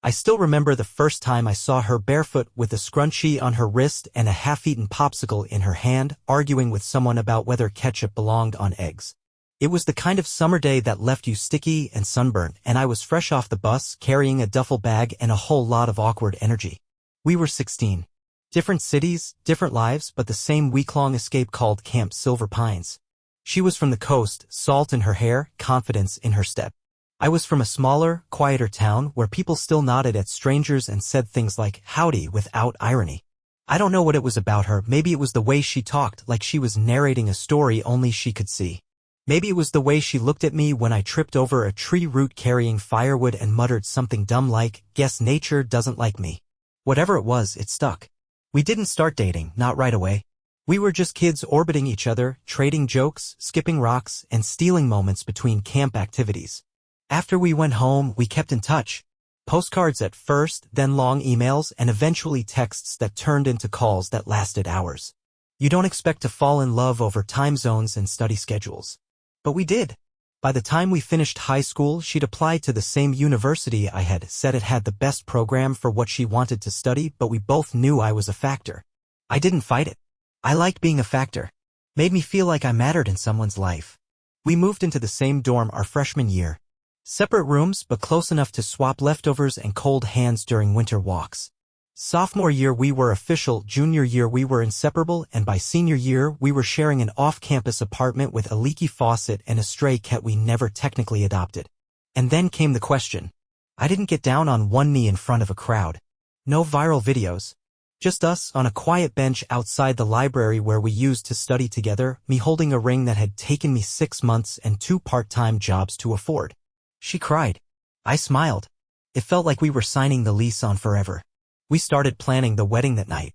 I still remember the first time I saw her barefoot with a scrunchie on her wrist and a half-eaten popsicle in her hand, arguing with someone about whether ketchup belonged on eggs. It was the kind of summer day that left you sticky and sunburnt, and I was fresh off the bus, carrying a duffel bag and a whole lot of awkward energy. We were 16. Different cities, different lives, but the same week-long escape called Camp Silver Pines. She was from the coast, salt in her hair, confidence in her step. I was from a smaller, quieter town where people still nodded at strangers and said things like, howdy, without irony. I don't know what it was about her. Maybe it was the way she talked, like she was narrating a story only she could see. Maybe it was the way she looked at me when I tripped over a tree root carrying firewood and muttered something dumb like, guess nature doesn't like me. Whatever it was, it stuck. We didn't start dating, not right away. We were just kids orbiting each other, trading jokes, skipping rocks, and stealing moments between camp activities. After we went home, we kept in touch. Postcards at first, then long emails, and eventually texts that turned into calls that lasted hours. You don't expect to fall in love over time zones and study schedules. But we did. By the time we finished high school, she'd applied to the same university I had, said it had the best program for what she wanted to study, but we both knew I was a factor. I didn't fight it. I liked being a factor. Made me feel like I mattered in someone's life. We moved into the same dorm our freshman year. Separate rooms, but close enough to swap leftovers and cold hands during winter walks. Sophomore year we were official, junior year we were inseparable, and by senior year we were sharing an off-campus apartment with a leaky faucet and a stray cat we never technically adopted. And then came the question. I didn't get down on one knee in front of a crowd. No viral videos. Just us on a quiet bench outside the library where we used to study together, me holding a ring that had taken me 6 months and 2 part-time jobs to afford. She cried. I smiled. It felt like we were signing the lease on forever. We started planning the wedding that night.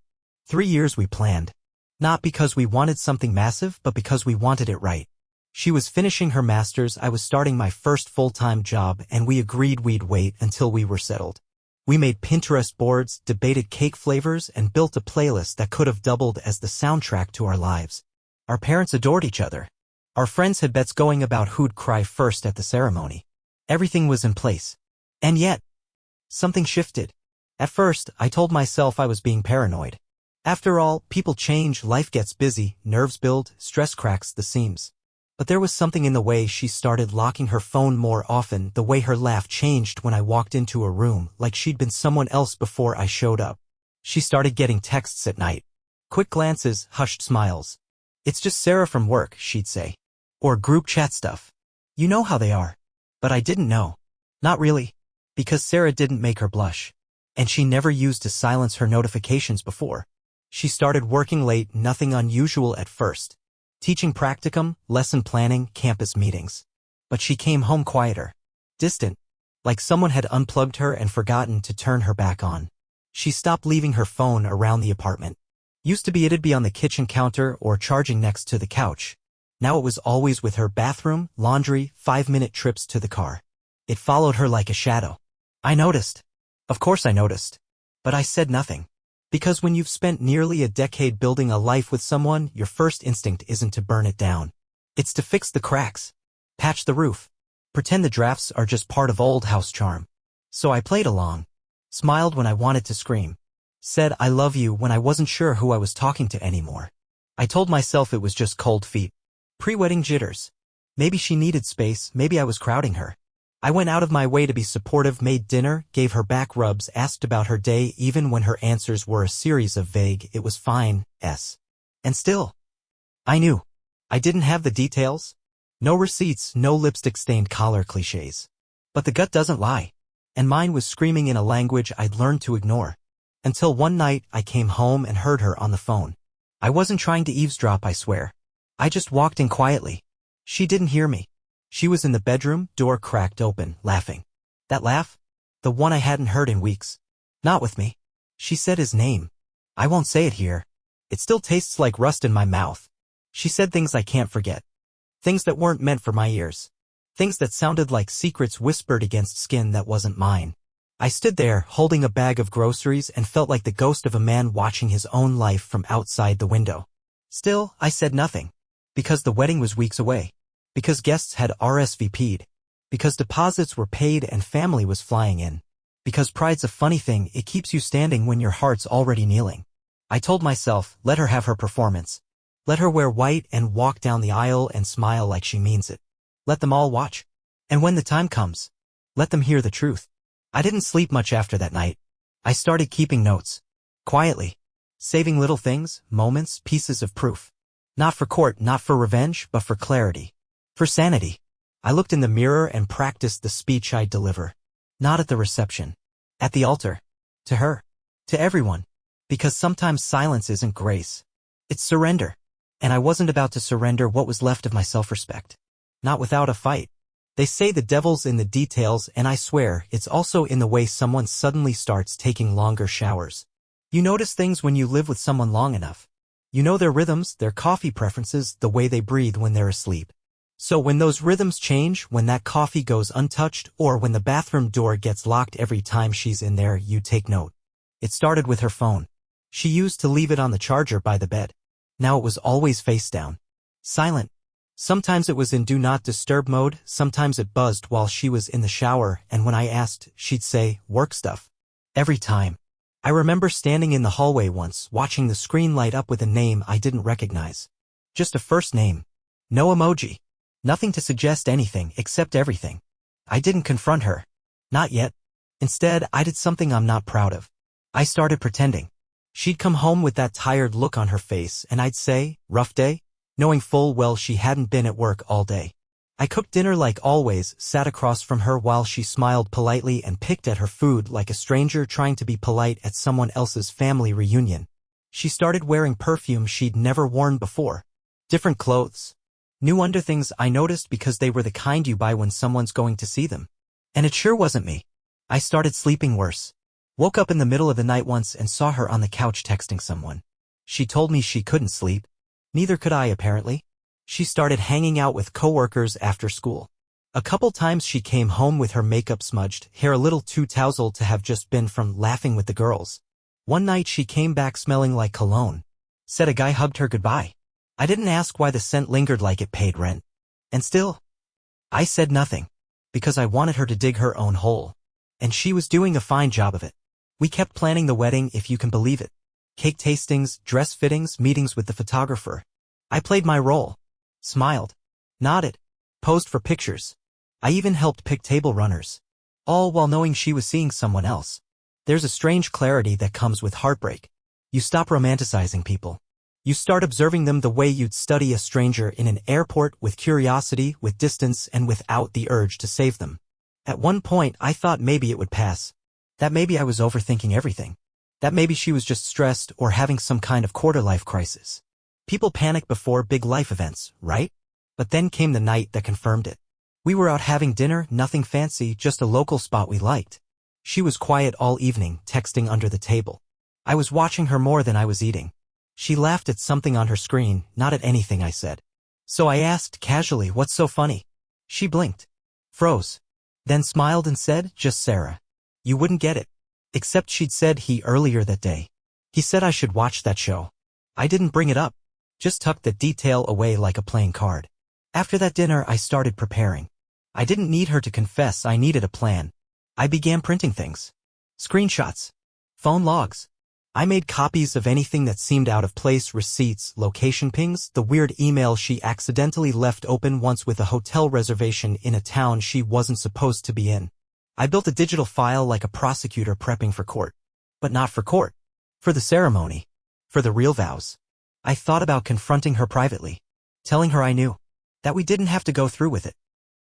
3 years we planned. Not because we wanted something massive, but because we wanted it right. She was finishing her master's, I was starting my first full-time job, and we agreed we'd wait until we were settled. We made Pinterest boards, debated cake flavors, and built a playlist that could have doubled as the soundtrack to our lives. Our parents adored each other. Our friends had bets going about who'd cry first at the ceremony. Everything was in place. And yet, something shifted. At first, I told myself I was being paranoid. After all, people change, life gets busy, nerves build, stress cracks the seams. But there was something in the way she started locking her phone more often, the way her laugh changed when I walked into a room, like she'd been someone else before I showed up. She started getting texts at night. Quick glances, hushed smiles. It's just Sarah from work, she'd say. Or group chat stuff. You know how they are. But I didn't know. Not really. Because Sarah didn't make her blush. And she never used to silence her notifications before. She started working late, nothing unusual at first. Teaching practicum, lesson planning, campus meetings. But she came home quieter. Distant. Like someone had unplugged her and forgotten to turn her back on. She stopped leaving her phone around the apartment. Used to be it'd be on the kitchen counter or charging next to the couch. Now it was always with her bathroom, laundry, 5-minute trips to the car. It followed her like a shadow. I noticed. Of course I noticed. But I said nothing. Because when you've spent nearly a decade building a life with someone, your first instinct isn't to burn it down. It's to fix the cracks. Patch the roof. Pretend the drafts are just part of old house charm. So I played along. Smiled when I wanted to scream. Said I love you when I wasn't sure who I was talking to anymore. I told myself it was just cold feet. Pre-wedding jitters. Maybe she needed space, maybe I was crowding her. I went out of my way to be supportive, made dinner, gave her back rubs, asked about her day even when her answers were a series of vague, it was fine, And still, I knew. I didn't have the details. No receipts, no lipstick-stained collar cliches. But the gut doesn't lie. And mine was screaming in a language I'd learned to ignore. Until one night, I came home and heard her on the phone. I wasn't trying to eavesdrop, I swear. I just walked in quietly. She didn't hear me. She was in the bedroom, door cracked open, laughing. That laugh? The one I hadn't heard in weeks. Not with me. She said his name. I won't say it here. It still tastes like rust in my mouth. She said things I can't forget. Things that weren't meant for my ears. Things that sounded like secrets whispered against skin that wasn't mine. I stood there, holding a bag of groceries, and felt like the ghost of a man watching his own life from outside the window. Still, I said nothing. Because the wedding was weeks away. Because guests had RSVP'd. Because deposits were paid and family was flying in. Because pride's a funny thing, it keeps you standing when your heart's already kneeling. I told myself, let her have her performance. Let her wear white and walk down the aisle and smile like she means it. Let them all watch. And when the time comes, let them hear the truth. I didn't sleep much after that night. I started keeping notes. Quietly. Saving little things, moments, pieces of proof. Not for court, not for revenge, but for clarity. For sanity. I looked in the mirror and practiced the speech I'd deliver. Not at the reception. At the altar. To her. To everyone. Because sometimes silence isn't grace. It's surrender. And I wasn't about to surrender what was left of my self-respect. Not without a fight. They say the devil's in the details, and I swear, it's also in the way someone suddenly starts taking longer showers. You notice things when you live with someone long enough. You know their rhythms, their coffee preferences, the way they breathe when they're asleep. So when those rhythms change, when that coffee goes untouched, or when the bathroom door gets locked every time she's in there, you take note. It started with her phone. She used to leave it on the charger by the bed. Now it was always face down. Silent. Sometimes it was in do not disturb mode, sometimes it buzzed while she was in the shower, and when I asked, she'd say, work stuff. Every time. I remember standing in the hallway once, watching the screen light up with a name I didn't recognize. Just a first name. No emoji. Nothing to suggest anything, except everything. I didn't confront her. Not yet. Instead, I did something I'm not proud of. I started pretending. She'd come home with that tired look on her face, and I'd say, rough day? Knowing full well she hadn't been at work all day. I cooked dinner like always, sat across from her while she smiled politely and picked at her food like a stranger trying to be polite at someone else's family reunion. She started wearing perfume she'd never worn before. Different clothes. New underthings I noticed because they were the kind you buy when someone's going to see them. And it sure wasn't me. I started sleeping worse. Woke up in the middle of the night once and saw her on the couch texting someone. She told me she couldn't sleep. Neither could I, apparently. She started hanging out with coworkers after school. A couple times she came home with her makeup smudged, hair a little too tousled to have just been from laughing with the girls. One night she came back smelling like cologne. Said a guy hugged her goodbye. I didn't ask why the scent lingered like it paid rent. And still, I said nothing. Because I wanted her to dig her own hole. And she was doing a fine job of it. We kept planning the wedding, if you can believe it. Cake tastings, dress fittings, meetings with the photographer. I played my role. Smiled. Nodded. Posed for pictures. I even helped pick table runners. All while knowing she was seeing someone else. There's a strange clarity that comes with heartbreak. You stop romanticizing people. You start observing them the way you'd study a stranger in an airport, with curiosity, with distance, and without the urge to save them. At one point, I thought maybe it would pass. That maybe I was overthinking everything. That maybe she was just stressed or having some kind of quarter-life crisis. People panic before big life events, right? But then came the night that confirmed it. We were out having dinner, nothing fancy, just a local spot we liked. She was quiet all evening, texting under the table. I was watching her more than I was eating. She laughed at something on her screen, not at anything I said. So I asked casually, what's so funny? She blinked. Froze. Then smiled and said, just Sarah. You wouldn't get it. Except she'd said he earlier that day. He said I should watch that show. I didn't bring it up. Just tucked the detail away like a playing card. After that dinner, I started preparing. I didn't need her to confess, I needed a plan. I began printing things. Screenshots. Phone logs. I made copies of anything that seemed out of place, receipts, location pings, the weird email she accidentally left open once with a hotel reservation in a town she wasn't supposed to be in. I built a digital file like a prosecutor prepping for court. But not for court. For the ceremony. For the real vows. I thought about confronting her privately. Telling her I knew. That we didn't have to go through with it.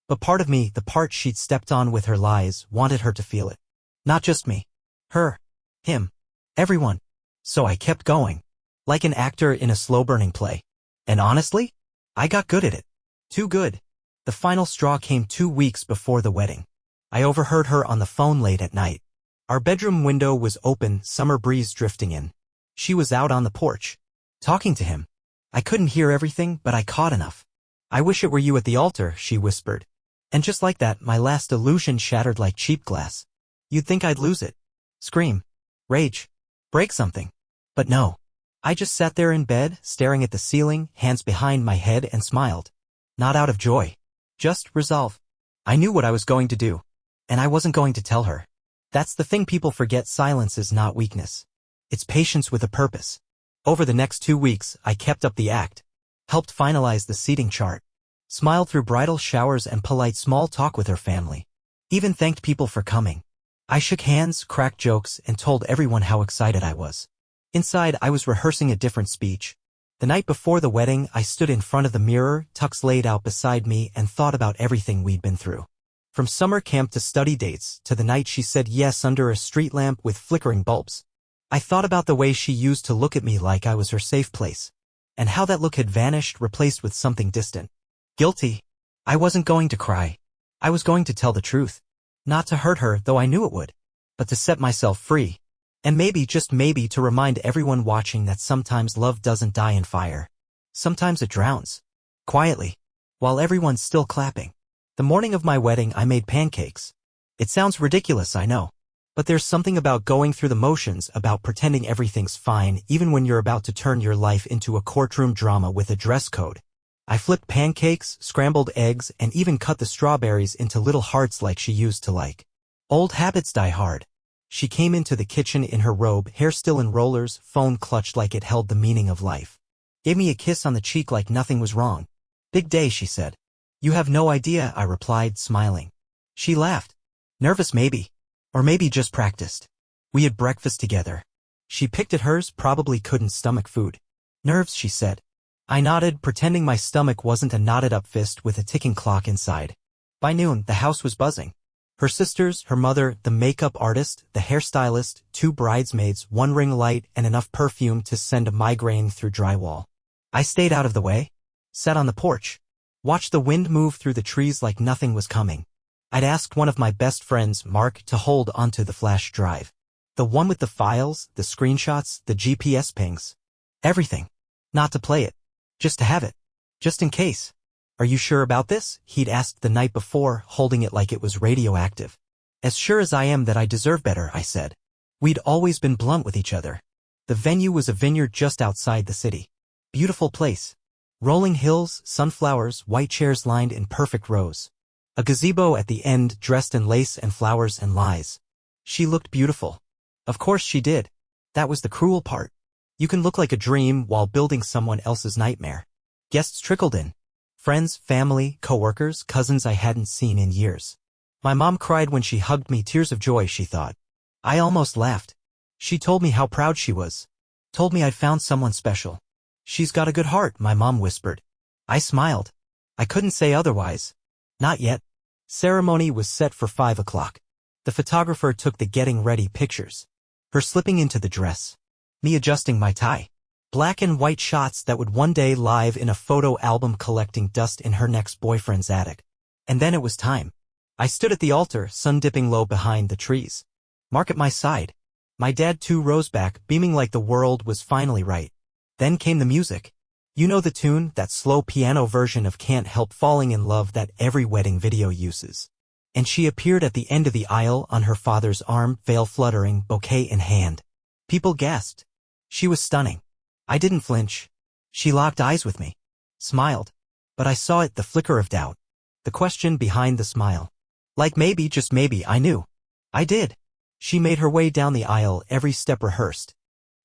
But part of me, the part she'd stepped on with her lies, wanted her to feel it. Not just me. Her. Him. Everyone. So I kept going. Like an actor in a slow-burning play. And honestly, I got good at it. Too good. The final straw came 2 weeks before the wedding. I overheard her on the phone late at night. Our bedroom window was open, summer breeze drifting in. She was out on the porch. Talking to him. I couldn't hear everything, but I caught enough. I wish it were you at the altar, she whispered. And just like that, my last illusion shattered like cheap glass. You'd think I'd lose it. Scream. Rage. Break something. But no. I just sat there in bed, staring at the ceiling, hands behind my head, and smiled. Not out of joy. Just resolve. I knew what I was going to do. And I wasn't going to tell her. That's the thing people forget. Silence is not weakness. It's patience with a purpose. Over the next 2 weeks, I kept up the act. Helped finalize the seating chart. Smiled through bridal showers and polite small talk with her family. Even thanked people for coming. I shook hands, cracked jokes, and told everyone how excited I was. Inside, I was rehearsing a different speech. The night before the wedding, I stood in front of the mirror, tux laid out beside me, and thought about everything we'd been through. From summer camp to study dates, to the night she said yes under a street lamp with flickering bulbs. I thought about the way she used to look at me like I was her safe place. And how that look had vanished, replaced with something distant. Guilty. I wasn't going to cry. I was going to tell the truth. Not to hurt her, though I knew it would. But to set myself free. And maybe, just maybe, to remind everyone watching that sometimes love doesn't die in fire. Sometimes it drowns. Quietly. While everyone's still clapping. The morning of my wedding, I made pancakes. It sounds ridiculous, I know. But there's something about going through the motions, about pretending everything's fine, even when you're about to turn your life into a courtroom drama with a dress code. I flipped pancakes, scrambled eggs, and even cut the strawberries into little hearts like she used to like. Old habits die hard. She came into the kitchen in her robe, hair still in rollers, phone clutched like it held the meaning of life. Gave me a kiss on the cheek like nothing was wrong. Big day, she said. You have no idea, I replied, smiling. She laughed. Nervous maybe. Or maybe just practiced. We had breakfast together. She picked at hers, probably couldn't stomach food. Nerves, she said. I nodded, pretending my stomach wasn't a knotted-up fist with a ticking clock inside. By noon, the house was buzzing. Her sisters, her mother, the makeup artist, the hairstylist, 2 bridesmaids, 1 ring light, and enough perfume to send a migraine through drywall. I stayed out of the way. Sat on the porch. Watched the wind move through the trees like nothing was coming. I'd asked one of my best friends, Mark, to hold onto the flash drive. The one with the files, the screenshots, the GPS pings. Everything. Not to play it. Just to have it. Just in case. Are you sure about this? He'd asked the night before, holding it like it was radioactive. As sure as I am that I deserve better, I said. We'd always been blunt with each other. The venue was a vineyard just outside the city. Beautiful place. Rolling hills, sunflowers, white chairs lined in perfect rows. A gazebo at the end, dressed in lace and flowers and lies. She looked beautiful. Of course she did. That was the cruel part. You can look like a dream while building someone else's nightmare. Guests trickled in. Friends, family, coworkers, cousins I hadn't seen in years. My mom cried when she hugged me, tears of joy, she thought. I almost laughed. She told me how proud she was. Told me I'd found someone special. She's got a good heart, my mom whispered. I smiled. I couldn't say otherwise. Not yet. Ceremony was set for 5 o'clock. The photographer took the getting ready pictures. Her slipping into the dress. Me adjusting my tie. Black and white shots that would one day live in a photo album collecting dust in her next boyfriend's attic. And then it was time. I stood at the altar, sun dipping low behind the trees. Mark at my side. My dad 2 rows back, beaming like the world was finally right. Then came the music. You know the tune, that slow piano version of Can't Help Falling in Love that every wedding video uses. And she appeared at the end of the aisle on her father's arm, veil fluttering, bouquet in hand. People gasped. She was stunning. I didn't flinch. She locked eyes with me. Smiled. But I saw it, the flicker of doubt. The question behind the smile. Like maybe, just maybe, I knew. I did. She made her way down the aisle, every step rehearsed.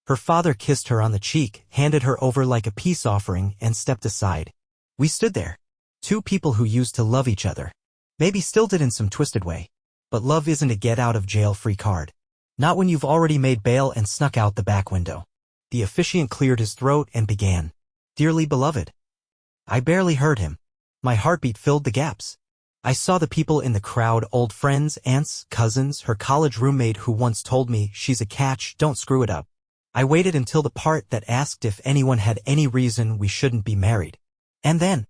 Her father kissed her on the cheek, handed her over like a peace offering, and stepped aside. We stood there. 2 people who used to love each other. Maybe still did in some twisted way. But love isn't a get-out-of-jail-free card. Not when you've already made bail and snuck out the back window. The officiant cleared his throat and began. Dearly beloved. I barely heard him. My heartbeat filled the gaps. I saw the people in the crowd, old friends, aunts, cousins, her college roommate who once told me, she's a catch, don't screw it up. I waited until the part that asked if anyone had any reason we shouldn't be married. And then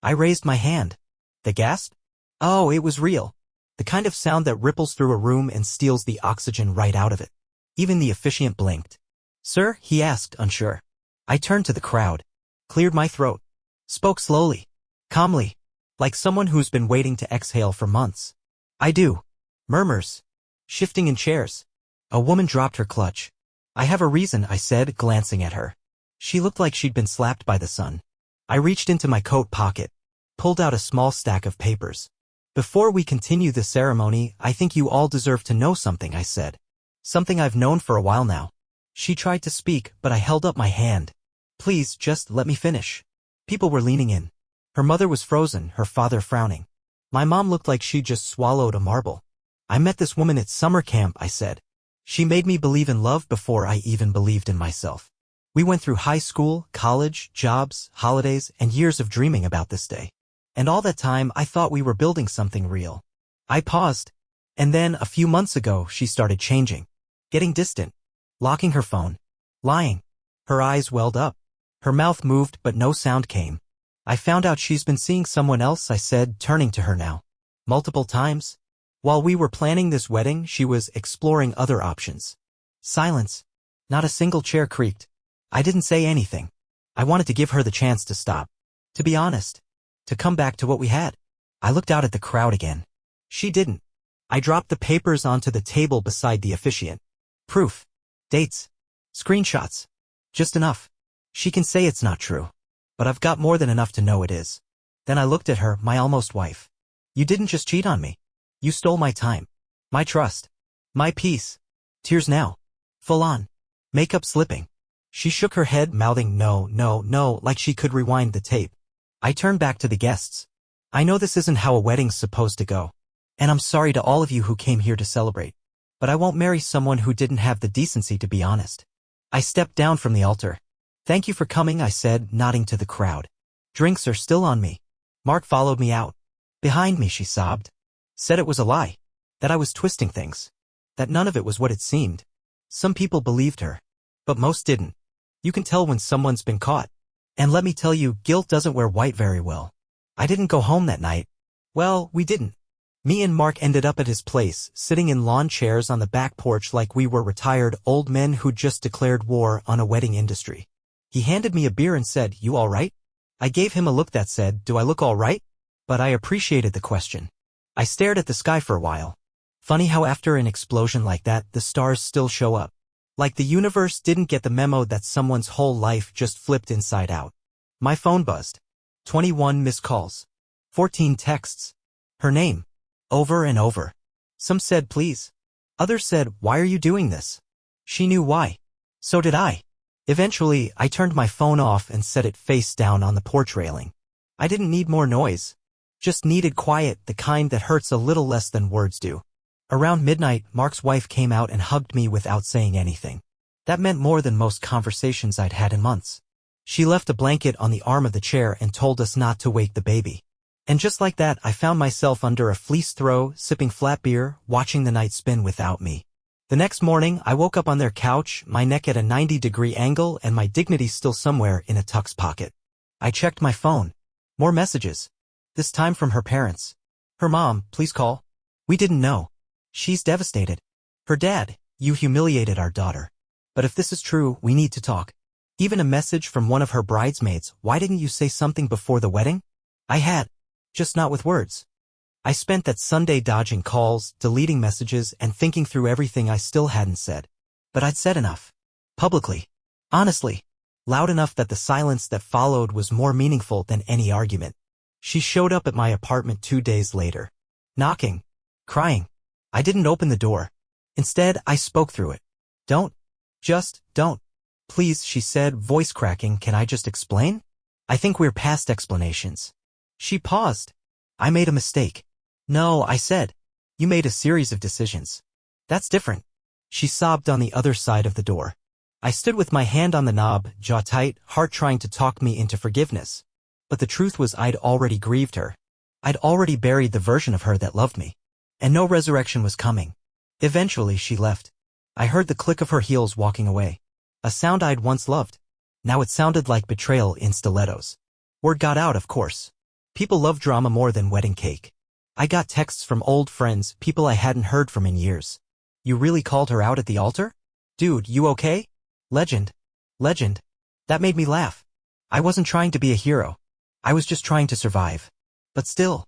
I raised my hand. The gasp? Oh, it was real. The kind of sound that ripples through a room and steals the oxygen right out of it. Even the officiant blinked. Sir, he asked, unsure. I turned to the crowd. Cleared my throat. Spoke slowly. Calmly. Like someone who's been waiting to exhale for months. I do. Murmurs. Shifting in chairs. A woman dropped her clutch. I have a reason, I said, glancing at her. She looked like she'd been slapped by the sun. I reached into my coat pocket. Pulled out a small stack of papers. Before we continue the ceremony, I think you all deserve to know something, I said. Something I've known for a while now. She tried to speak, but I held up my hand. Please, just let me finish. People were leaning in. Her mother was frozen, her father frowning. My mom looked like she just swallowed a marble. I met this woman at summer camp, I said. She made me believe in love before I even believed in myself. We went through high school, college, jobs, holidays, and years of dreaming about this day. And all that time I thought we were building something real. I paused. And then, a few months ago, she started changing. Getting distant. Locking her phone. Lying. Her eyes welled up. Her mouth moved but no sound came. I found out she's been seeing someone else, I said, turning to her now. Multiple times. While we were planning this wedding, she was exploring other options. Silence. Not a single chair creaked. I didn't say anything. I wanted to give her the chance to stop. To be honest. To come back to what we had. I looked out at the crowd again. She didn't. I dropped the papers onto the table beside the officiant. Proof. Dates. Screenshots. Just enough. She can say it's not true. But I've got more than enough to know it is. Then I looked at her, my almost wife. You didn't just cheat on me. You stole my time. My trust. My peace. Tears now. Full on. Makeup slipping. She shook her head, mouthing no, no, no, like she could rewind the tape. I turned back to the guests. I know this isn't how a wedding's supposed to go. And I'm sorry to all of you who came here to celebrate. But I won't marry someone who didn't have the decency to be honest. I stepped down from the altar. Thank you for coming, I said, nodding to the crowd. Drinks are still on me. Mark followed me out. Behind me, she sobbed. Said it was a lie. That I was twisting things. That none of it was what it seemed. Some people believed her. But most didn't. You can tell when someone's been caught. And let me tell you, guilt doesn't wear white very well. I didn't go home that night. Well, we didn't. Me and Mark ended up at his place, sitting in lawn chairs on the back porch like we were retired old men who'd just declared war on a wedding industry. He handed me a beer and said, "You all right?" I gave him a look that said, "Do I look all right?" But I appreciated the question. I stared at the sky for a while. Funny how after an explosion like that, the stars still show up. Like the universe didn't get the memo that someone's whole life just flipped inside out. My phone buzzed. 21 missed calls. 14 texts. Her name. Over and over. Some said please. Others said, "Why are you doing this?" She knew why. So did I. Eventually, I turned my phone off and set it face down on the porch railing. I didn't need more noise. Just needed quiet, the kind that hurts a little less than words do. Around midnight, Mark's wife came out and hugged me without saying anything. That meant more than most conversations I'd had in months. She left a blanket on the arm of the chair and told us not to wake the baby. And just like that, I found myself under a fleece throw, sipping flat beer, watching the night spin without me. The next morning, I woke up on their couch, my neck at a 90-degree angle and my dignity still somewhere in a tux pocket. I checked my phone. More messages. This time from her parents. Her mom, "Please call." We didn't know. She's devastated. Her dad, "You humiliated our daughter. But if this is true, we need to talk." Even a message from one of her bridesmaids, "Why didn't you say something before the wedding?" I had. Just not with words. I spent that Sunday dodging calls, deleting messages, and thinking through everything I still hadn't said. But I'd said enough. Publicly. Honestly. Loud enough that the silence that followed was more meaningful than any argument. She showed up at my apartment 2 days later. Knocking. Crying. I didn't open the door. Instead, I spoke through it. "Don't. Just don't. Please," she said, voice cracking, "can I just explain? I think we're past explanations." She paused. "I made a mistake." "No," I said. "You made a series of decisions. That's different." She sobbed on the other side of the door. I stood with my hand on the knob, jaw tight, heart trying to talk me into forgiveness. But the truth was I'd already grieved her. I'd already buried the version of her that loved me. And no resurrection was coming. Eventually she left. I heard the click of her heels walking away. A sound I'd once loved. Now it sounded like betrayal in stilettos. Word got out, of course. People love drama more than wedding cake. I got texts from old friends, people I hadn't heard from in years. "You really called her out at the altar? Dude, you okay?" Legend. Legend. That made me laugh. I wasn't trying to be a hero. I was just trying to survive. But still.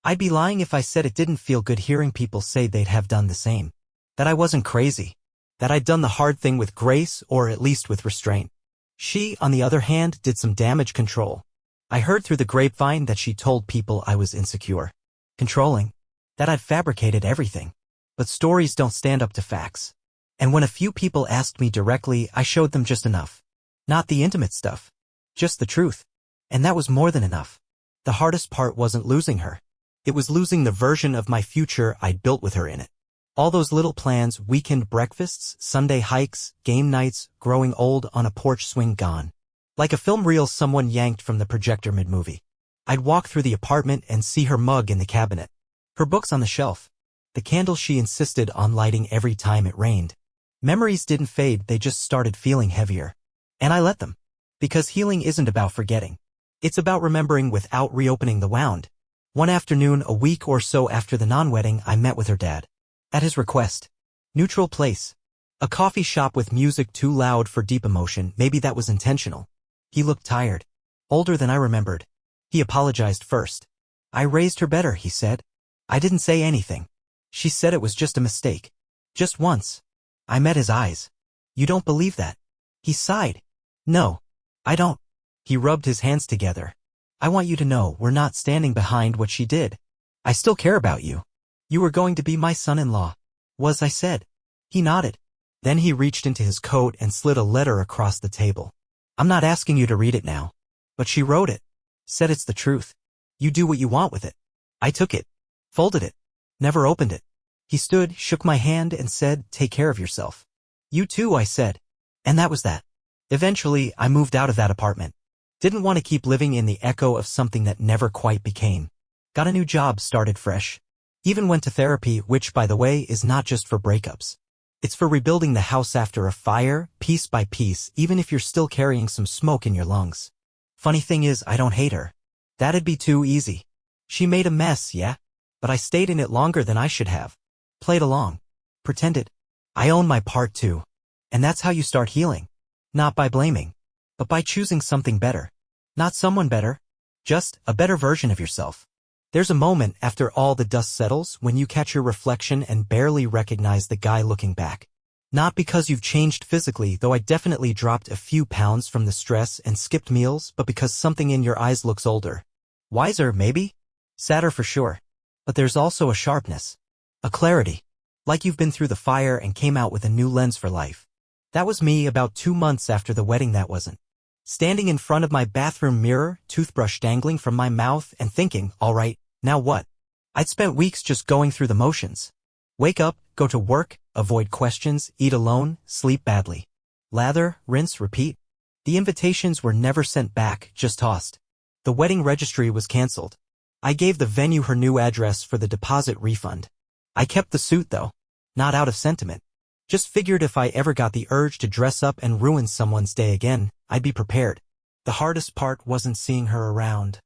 I'd be lying if I said it didn't feel good hearing people say they'd have done the same. That I wasn't crazy. That I'd done the hard thing with grace, or at least with restraint. She, on the other hand, did some damage control. I heard through the grapevine that she told people I was insecure. controlling, that I'd fabricated everything. But stories don't stand up to facts. And when a few people asked me directly, I showed them just enough. Not the intimate stuff. Just the truth. And that was more than enough. The hardest part wasn't losing her. It was losing the version of my future I'd built with her in it. All those little plans, weekend breakfasts, Sunday hikes, game nights, growing old on a porch swing gone. Like a film reel someone yanked from the projector mid-movie. I'd walk through the apartment and see her mug in the cabinet. Her books on the shelf. The candle she insisted on lighting every time it rained. Memories didn't fade, they just started feeling heavier. And I let them. Because healing isn't about forgetting. It's about remembering without reopening the wound. One afternoon, a week or so after the non-wedding, I met with her dad. At his request. Neutral place. A coffee shop with music too loud for deep emotion, maybe that was intentional. He looked tired. Older than I remembered. He apologized first. I raised her better, he said. I didn't say anything. She said it was just a mistake. Just once. I met his eyes. You don't believe that? He sighed. No. I don't. He rubbed his hands together. I want you to know we're not standing behind what she did. I still care about you. You were going to be my son-in-law. Was I said? He nodded. Then he reached into his coat and slid a letter across the table. I'm not asking you to read it now. But she wrote it. Said it's the truth. You do what you want with it. I took it. Folded it. Never opened it. He stood, shook my hand, and said, take care of yourself. You too, I said. And that was that. Eventually, I moved out of that apartment. Didn't want to keep living in the echo of something that never quite became. Got a new job, started fresh. Even went to therapy, which, by the way, is not just for breakups. It's for rebuilding the house after a fire, piece by piece, even if you're still carrying some smoke in your lungs. Funny thing is, I don't hate her. That'd be too easy. She made a mess, yeah? But I stayed in it longer than I should have. Played along. Pretended. I own my part too. And that's how you start healing. Not by blaming. But by choosing something better. Not someone better. Just a better version of yourself. There's a moment after all the dust settles when you catch your reflection and barely recognize the guy looking back. Not because you've changed physically, though I definitely dropped a few pounds from the stress and skipped meals, but because something in your eyes looks older. Wiser, maybe? Sadder for sure. But there's also a sharpness. A clarity. Like you've been through the fire and came out with a new lens for life. That was me about 2 months after the wedding that wasn't. Standing in front of my bathroom mirror, toothbrush dangling from my mouth and thinking, all right, now what? I'd spent weeks just going through the motions. Wake up, go to work, avoid questions, eat alone, sleep badly. Lather, rinse, repeat. The invitations were never sent back, just tossed. The wedding registry was canceled. I gave the venue her new address for the deposit refund. I kept the suit though. Not out of sentiment. Just figured if I ever got the urge to dress up and ruin someone's day again, I'd be prepared. The hardest part wasn't seeing her around.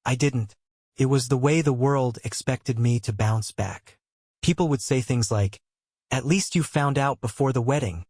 I didn't. It was the way the world expected me to bounce back. People would say things like, at least you found out before the wedding.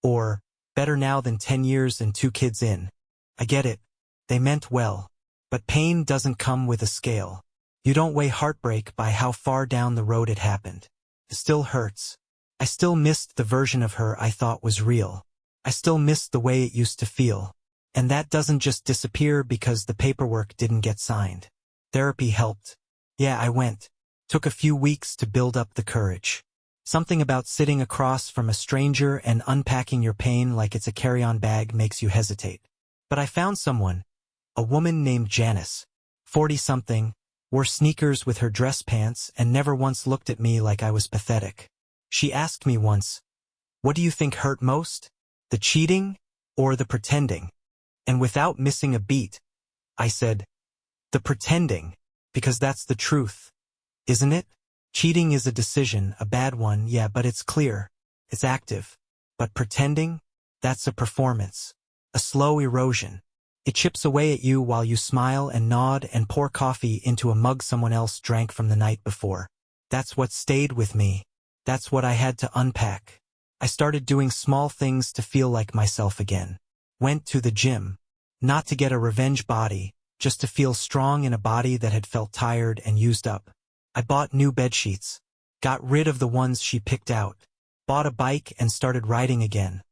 Or, better now than 10 years and 2 kids in. I get it. They meant well. But pain doesn't come with a scale. You don't weigh heartbreak by how far down the road it happened. It still hurts. I still missed the version of her I thought was real. I still missed the way it used to feel. And that doesn't just disappear because the paperwork didn't get signed. Therapy helped. Yeah, I went. Took a few weeks to build up the courage. Something about sitting across from a stranger and unpacking your pain like it's a carry-on bag makes you hesitate. But I found someone. A woman named Janice. 40-something, wore sneakers with her dress pants and never once looked at me like I was pathetic. She asked me once, what do you think hurt most? The cheating or the pretending? And without missing a beat, I said, the pretending, because that's the truth, isn't it? Cheating is a decision, a bad one, yeah, but it's clear. It's active. But pretending, that's a performance. A slow erosion. It chips away at you while you smile and nod and pour coffee into a mug someone else drank from the night before. That's what stayed with me. That's what I had to unpack. I started doing small things to feel like myself again. Went to the gym. Not to get a revenge body, just to feel strong in a body that had felt tired and used up. I bought new bedsheets. Got rid of the ones she picked out. Bought a bike and started riding again.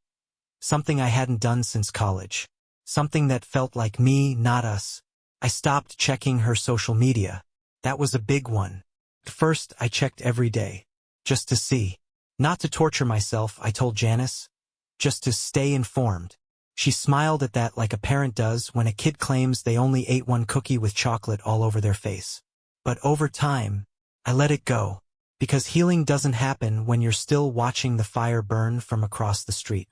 Something I hadn't done since college. Something that felt like me, not us. I stopped checking her social media. That was a big one. At first, I checked every day. Just to see. Not to torture myself, I told Janice. Just to stay informed. She smiled at that like a parent does when a kid claims they only ate one cookie with chocolate all over their face. But over time, I let it go. Because healing doesn't happen when you're still watching the fire burn from across the street.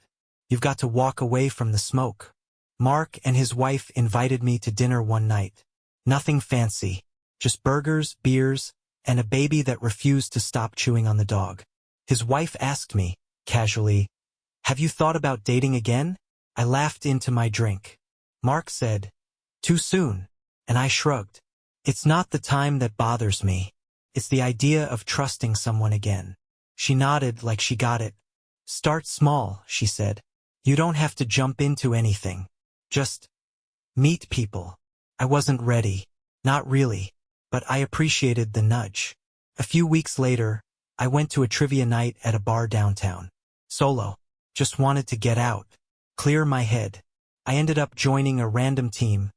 You've got to walk away from the smoke. Mark and his wife invited me to dinner one night. Nothing fancy. Just burgers, beers, and a baby that refused to stop chewing on the dog. His wife asked me, casually, "Have you thought about dating again?" I laughed into my drink. Mark said, "Too soon," and I shrugged. It's not the time that bothers me. It's the idea of trusting someone again. She nodded like she got it. "Start small," she said. "You don't have to jump into anything. Just meet people." I wasn't ready. Not really. But I appreciated the nudge. A few weeks later, I went to a trivia night at a bar downtown. Solo. Just wanted to get out. Clear my head. I ended up joining a random team.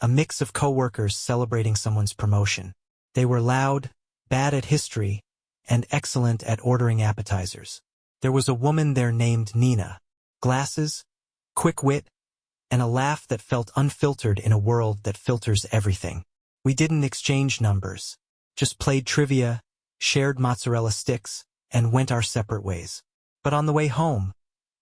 A mix of coworkers celebrating someone's promotion. They were loud, bad at history, and excellent at ordering appetizers. There was a woman there named Nina. Glasses, quick wit, and a laugh that felt unfiltered in a world that filters everything. We didn't exchange numbers. Just played trivia, shared mozzarella sticks, and went our separate ways. But on the way home,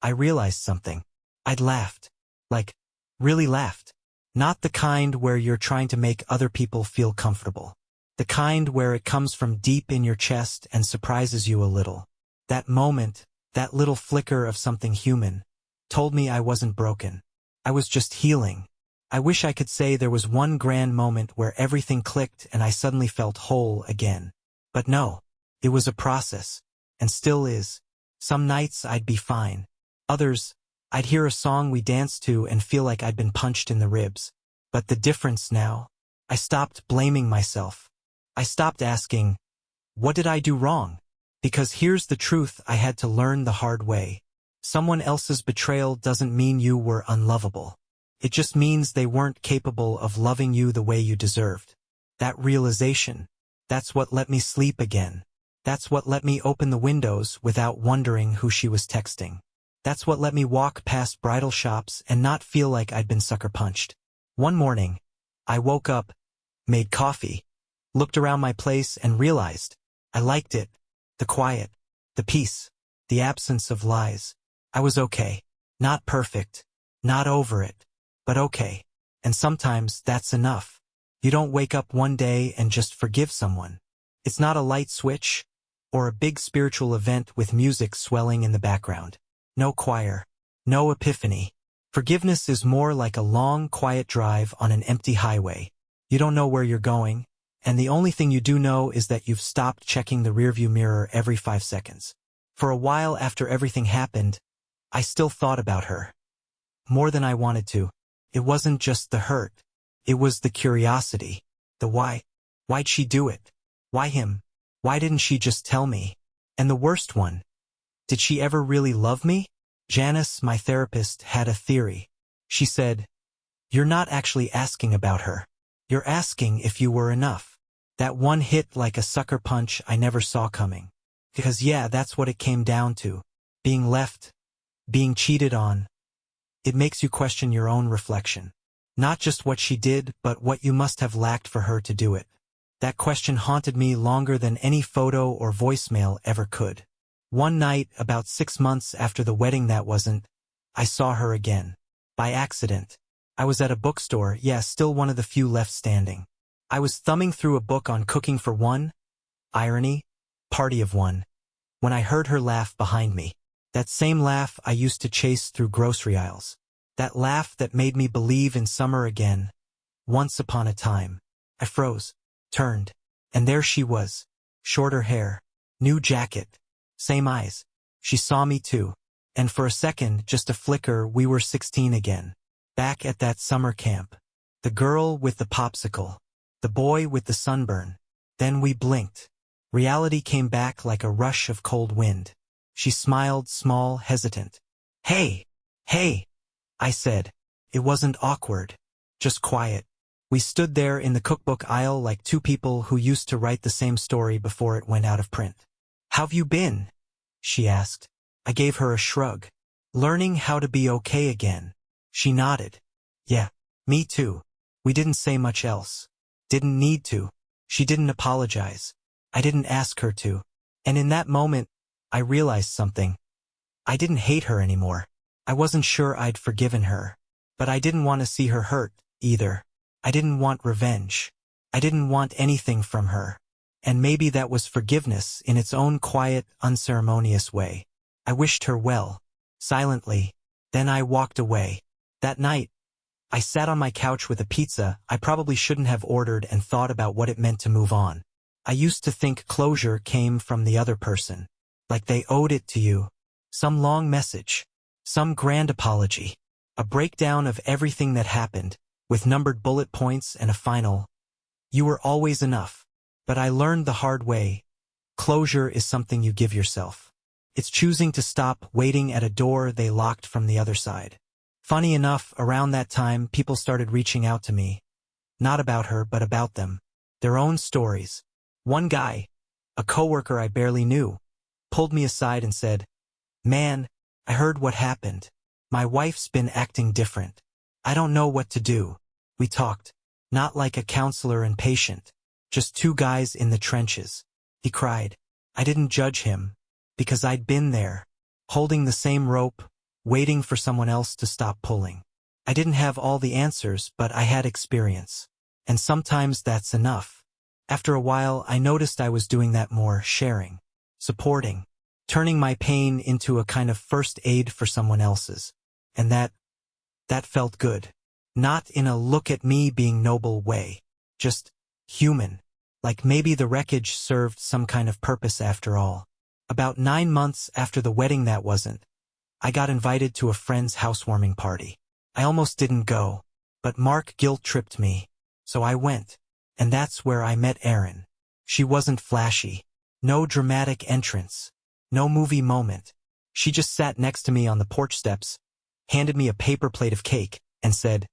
I realized something. I'd laughed. Like, really laughed. Not the kind where you're trying to make other people feel comfortable. The kind where it comes from deep in your chest and surprises you a little. That moment, that little flicker of something human, told me I wasn't broken. I was just healing. I wish I could say there was one grand moment where everything clicked and I suddenly felt whole again. But no, it was a process, and still is. Some nights I'd be fine. Others, I'd hear a song we danced to and feel like I'd been punched in the ribs. But the difference now, I stopped blaming myself. I stopped asking, what did I do wrong? Because here's the truth I had to learn the hard way. Someone else's betrayal doesn't mean you were unlovable. It just means they weren't capable of loving you the way you deserved. That realization, that's what let me sleep again. That's what let me open the windows without wondering who she was texting. That's what let me walk past bridal shops and not feel like I'd been sucker punched. One morning, I woke up, made coffee, looked around my place and realized I liked it. The quiet, the peace, the absence of lies. I was okay. Not perfect. Not over it. But okay. And sometimes that's enough. You don't wake up one day and just forgive someone. It's not a light switch or a big spiritual event with music swelling in the background. No choir. No epiphany. Forgiveness is more like a long, quiet drive on an empty highway. You don't know where you're going, and the only thing you do know is that you've stopped checking the rearview mirror every 5 seconds. For a while after everything happened, I still thought about her. More than I wanted to. It wasn't just the hurt. It was the curiosity. The why. Why'd she do it? Why him? Why didn't she just tell me? And the worst one. Did she ever really love me? Janice, my therapist, had a theory. She said, "You're not actually asking about her. You're asking if you were enough." That one hit like a sucker punch I never saw coming. Because yeah, that's what it came down to. Being left. Being cheated on. It makes you question your own reflection. Not just what she did, but what you must have lacked for her to do it. That question haunted me longer than any photo or voicemail ever could. One night, about 6 months after the wedding that wasn't, I saw her again. By accident. I was at a bookstore, still one of the few left standing. I was thumbing through a book on cooking for one, irony, party of one, when I heard her laugh behind me. That same laugh I used to chase through grocery aisles. That laugh that made me believe in summer again. Once upon a time. I froze, turned, and there she was. Shorter hair, new jacket, same eyes. She saw me too. And for a second, just a flicker, we were 16 again. Back at that summer camp. The girl with the popsicle. The boy with the sunburn. Then we blinked. Reality came back like a rush of cold wind. She smiled, small, hesitant. Hey, I said. It wasn't awkward. Just quiet. We stood there in the cookbook aisle like two people who used to write the same story before it went out of print. "How've you been?" she asked. I gave her a shrug. "Learning how to be okay again." She nodded. "Yeah, me too." We didn't say much else. Didn't need to. She didn't apologize. I didn't ask her to. And in that moment, I realized something. I didn't hate her anymore. I wasn't sure I'd forgiven her. But I didn't want to see her hurt, either. I didn't want revenge. I didn't want anything from her. And maybe that was forgiveness in its own quiet, unceremonious way. I wished her well, silently. Then I walked away. That night, I sat on my couch with a pizza I probably shouldn't have ordered and thought about what it meant to move on. I used to think closure came from the other person. Like they owed it to you. Some long message. Some grand apology. A breakdown of everything that happened, with numbered bullet points and a final, "You were always enough." But I learned the hard way. Closure is something you give yourself. It's choosing to stop waiting at a door they locked from the other side. Funny enough, around that time, people started reaching out to me. Not about her, but about them. Their own stories. One guy, a coworker I barely knew, pulled me aside and said, "Man, I heard what happened. My wife's been acting different. I don't know what to do." We talked, not like a counselor and patient, just two guys in the trenches. He cried. I didn't judge him, because I'd been there, holding the same rope, waiting for someone else to stop pulling. I didn't have all the answers, but I had experience. And sometimes that's enough. After a while, I noticed I was doing that more, sharing, supporting, turning my pain into a kind of first aid for someone else's. And that felt good. Not in a look at me being noble way. Just human. Like maybe the wreckage served some kind of purpose after all. About 9 months after the wedding that wasn't, I got invited to a friend's housewarming party. I almost didn't go, but Mark guilt-tripped me, so I went. And that's where I met Erin. She wasn't flashy. No dramatic entrance. No movie moment. She just sat next to me on the porch steps, handed me a paper plate of cake, and said,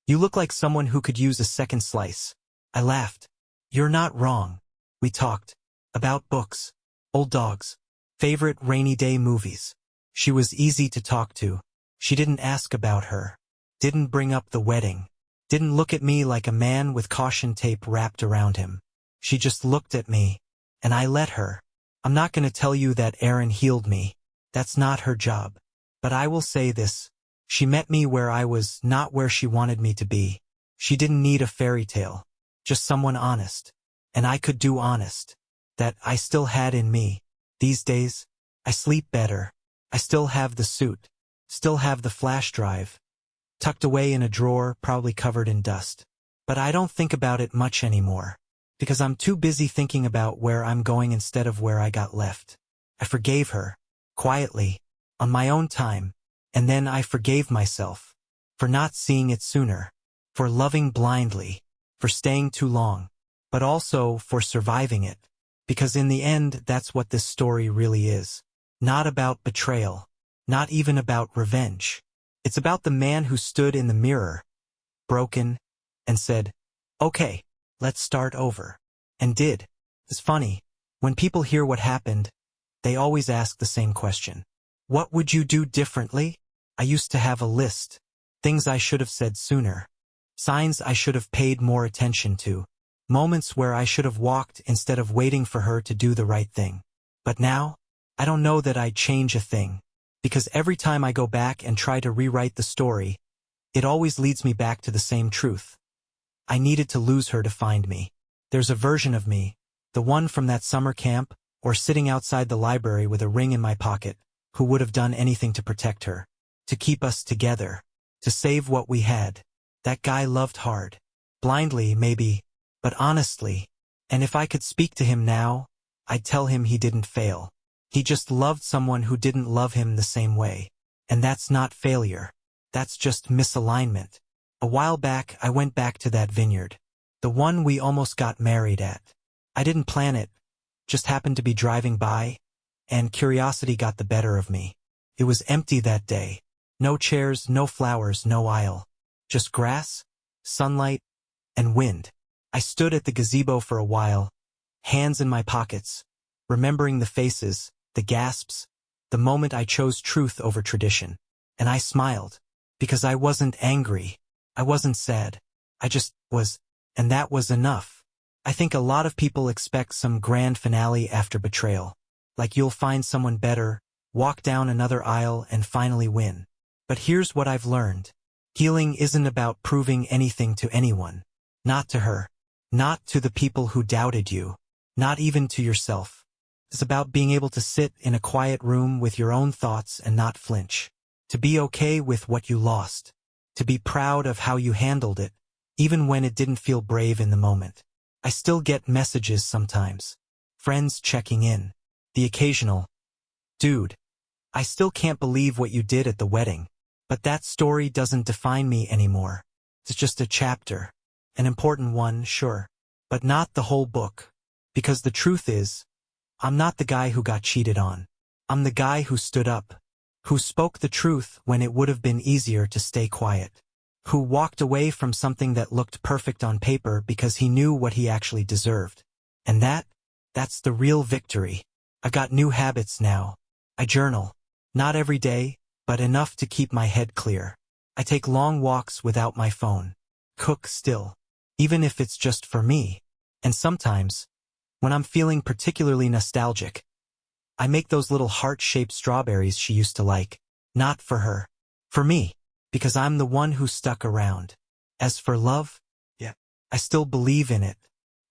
"You look like someone who could use a second slice." I laughed. "You're not wrong." We talked. About books. Old dogs. Favorite rainy day movies. She was easy to talk to. She didn't ask about her. Didn't bring up the wedding. Didn't look at me like a man with caution tape wrapped around him. She just looked at me. And I let her. I'm not going to tell you that Erin healed me. That's not her job. But I will say this. She met me where I was, not where she wanted me to be. She didn't need a fairy tale. Just someone honest. And I could do honest. That I still had in me. These days, I sleep better. I still have the suit. Still have the flash drive. Tucked away in a drawer, probably covered in dust. But I don't think about it much anymore. Because I'm too busy thinking about where I'm going instead of where I got left. I forgave her. Quietly. On my own time. And then I forgave myself. For not seeing it sooner. For loving blindly. For staying too long. But also for surviving it. Because in the end, that's what this story really is. Not about betrayal. Not even about revenge. It's about the man who stood in the mirror, broken, and said, "Okay, let's start over." And did. It's funny. When people hear what happened, they always ask the same question. What would you do differently? I used to have a list. Things I should have said sooner. Signs I should have paid more attention to. Moments where I should have walked instead of waiting for her to do the right thing. But now, I don't know that I'd change a thing. Because every time I go back and try to rewrite the story, it always leads me back to the same truth. I needed to lose her to find me. There's a version of me, the one from that summer camp, or sitting outside the library with a ring in my pocket, who would have done anything to protect her, to keep us together, to save what we had. That guy loved hard. Blindly, maybe, but honestly. And if I could speak to him now, I'd tell him he didn't fail. He just loved someone who didn't love him the same way. And that's not failure. That's just misalignment. A while back, I went back to that vineyard. The one we almost got married at. I didn't plan it. Just happened to be driving by, and curiosity got the better of me. It was empty that day. No chairs, no flowers, no aisle. Just grass, sunlight, and wind. I stood at the gazebo for a while, hands in my pockets, remembering the faces, the gasps, the moment I chose truth over tradition. And I smiled, because I wasn't angry, I wasn't sad, I just was, and that was enough. I think a lot of people expect some grand finale after betrayal, like you'll find someone better, walk down another aisle and finally win. But here's what I've learned. Healing isn't about proving anything to anyone. Not to her. Not to the people who doubted you. Not even to yourself. It's about being able to sit in a quiet room with your own thoughts and not flinch. To be okay with what you lost. To be proud of how you handled it, even when it didn't feel brave in the moment. I still get messages sometimes. Friends checking in. The occasional, "Dude, I still can't believe what you did at the wedding." But that story doesn't define me anymore. It's just a chapter. An important one, sure. But not the whole book. Because the truth is, I'm not the guy who got cheated on. I'm the guy who stood up. Who spoke the truth when it would have been easier to stay quiet. Who walked away from something that looked perfect on paper because he knew what he actually deserved. And that's the real victory. I've got new habits now. I journal. Not every day, but enough to keep my head clear. I take long walks without my phone. Cook still. Even if it's just for me. And sometimes, when I'm feeling particularly nostalgic, I make those little heart-shaped strawberries she used to like. Not for her. For me. Because I'm the one who stuck around. As for love, yeah, I still believe in it.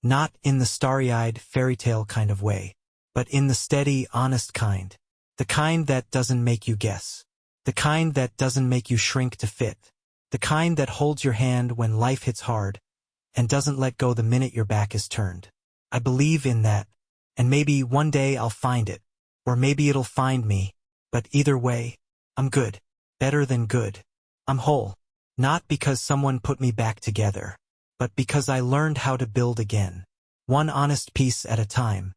Not in the starry-eyed fairy tale kind of way. But in the steady, honest kind. The kind that doesn't make you guess. The kind that doesn't make you shrink to fit. The kind that holds your hand when life hits hard, and doesn't let go the minute your back is turned. I believe in that, and maybe one day I'll find it, or maybe it'll find me, but either way, I'm good. Better than good. I'm whole. Not because someone put me back together, but because I learned how to build again. One honest piece at a time.